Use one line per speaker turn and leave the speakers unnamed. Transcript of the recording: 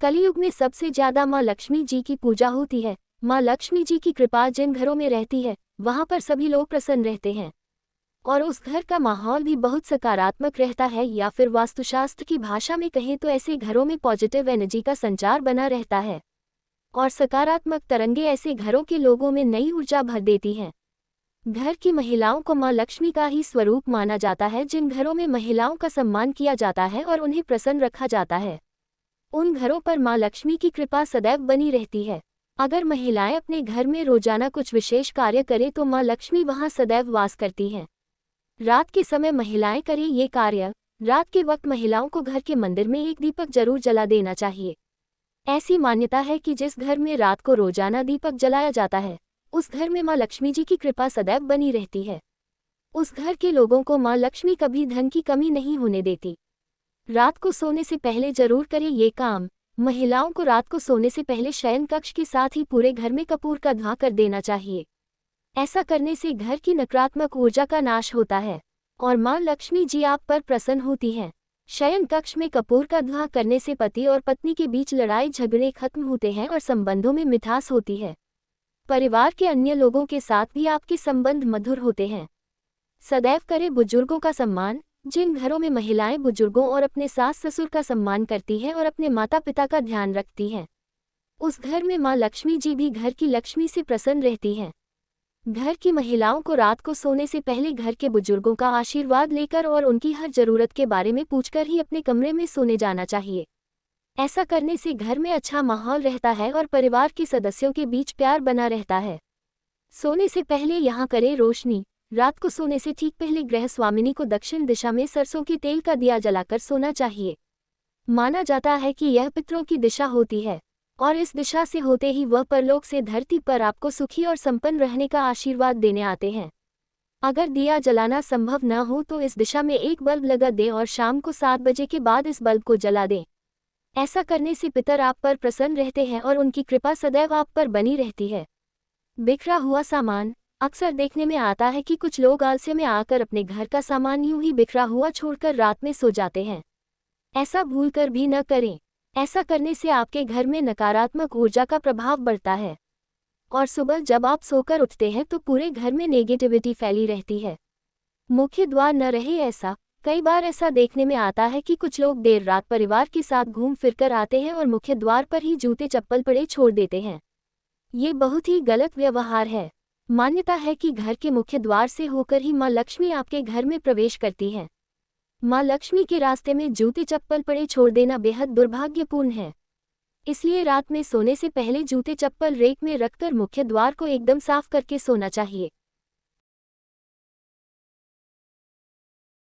कलयुग में सबसे ज्यादा माँ लक्ष्मी जी की पूजा होती है। माँ लक्ष्मी जी की कृपा जिन घरों में रहती है वहां पर सभी लोग प्रसन्न रहते हैं और उस घर का माहौल भी बहुत सकारात्मक रहता है, या फिर वास्तुशास्त्र की भाषा में कहें तो ऐसे घरों में पॉजिटिव एनर्जी का संचार बना रहता है और सकारात्मक तरंगे ऐसे घरों के लोगों में नई ऊर्जा भर देती हैं। घर की महिलाओं को माँ लक्ष्मी का ही स्वरूप माना जाता है। जिन घरों में महिलाओं का सम्मान किया जाता है और उन्हें प्रसन्न रखा जाता है, उन घरों पर माँ लक्ष्मी की कृपा सदैव बनी रहती है। अगर महिलाएं अपने घर में रोजाना कुछ विशेष कार्य करें तो माँ लक्ष्मी वहां सदैव वास करती हैं। रात के समय महिलाएं करें ये कार्य। रात के वक्त महिलाओं को घर के मंदिर में एक दीपक जरूर जला देना चाहिए। ऐसी मान्यता है कि जिस घर में रात को रोजाना दीपक जलाया जाता है उस घर में माँ लक्ष्मी जी की कृपा सदैव बनी रहती है। उस घर के लोगों को माँ लक्ष्मी कभी धन की कमी नहीं होने देती। रात को सोने से पहले जरूर करें ये काम। महिलाओं को रात को सोने से पहले शयन कक्ष के साथ ही पूरे घर में कपूर का धुआं कर देना चाहिए। ऐसा करने से घर की नकारात्मक ऊर्जा का नाश होता है और माँ लक्ष्मी जी आप पर प्रसन्न होती हैं। शयन कक्ष में कपूर का धुआं करने से पति और पत्नी के बीच लड़ाई झगड़े खत्म होते हैं और संबंधों में मिठास होती है। परिवार के अन्य लोगों के साथ भी आपके संबंध मधुर होते हैं। सदैव करें बुजुर्गों का सम्मान। जिन घरों में महिलाएं बुजुर्गों और अपने सास ससुर का सम्मान करती हैं और अपने माता पिता का ध्यान रखती हैं, उस घर में माँ लक्ष्मी जी भी घर की लक्ष्मी से प्रसन्न रहती हैं। घर की महिलाओं को रात को सोने से पहले घर के बुजुर्गों का आशीर्वाद लेकर और उनकी हर जरूरत के बारे में पूछकर ही अपने कमरे में सोने जाना चाहिए। ऐसा करने से घर में अच्छा माहौल रहता है और परिवार के सदस्यों के बीच प्यार बना रहता है। सोने से पहले यहाँ करें रोशनी। रात को सोने से ठीक पहले गृह स्वामिनी को दक्षिण दिशा में सरसों के तेल का दिया जलाकर सोना चाहिए। माना जाता है कि यह पितरों की दिशा होती है और इस दिशा से होते ही वह परलोक से धरती पर आपको सुखी और संपन्न रहने का आशीर्वाद देने आते हैं। अगर दिया जलाना संभव न हो तो इस दिशा में एक बल्ब लगा दें और शाम को 7 बजे के बाद इस बल्ब को जला दें। ऐसा करने से पितर आप पर प्रसन्न रहते हैं और उनकी कृपा सदैव आप पर बनी रहती है। बिखरा हुआ सामान। अक्सर देखने में आता है कि कुछ लोग आलस्य में आकर अपने घर का सामान यूं ही बिखरा हुआ छोड़कर रात में सो जाते हैं। ऐसा भूलकर भी न करें। ऐसा करने से आपके घर में नकारात्मक ऊर्जा का प्रभाव बढ़ता है और सुबह जब आप सोकर उठते हैं तो पूरे घर में नेगेटिविटी फैली रहती है। मुख्य द्वार न रहे ऐसा। कई बार ऐसा देखने में आता है कि कुछ लोग देर रात परिवार के साथ घूम फिरकर आते हैं और मुख्य द्वार पर ही जूते चप्पल पड़े छोड़ देते हैं। ये बहुत ही गलत व्यवहार है। मान्यता है कि घर के मुख्य द्वार से होकर ही माँ लक्ष्मी आपके घर में प्रवेश करती है। माँ लक्ष्मी के रास्ते में जूते चप्पल पड़े छोड़ देना बेहद दुर्भाग्यपूर्ण है। इसलिए रात में सोने से पहले जूते चप्पल रेक में रखकर मुख्य द्वार को एकदम साफ करके सोना चाहिए।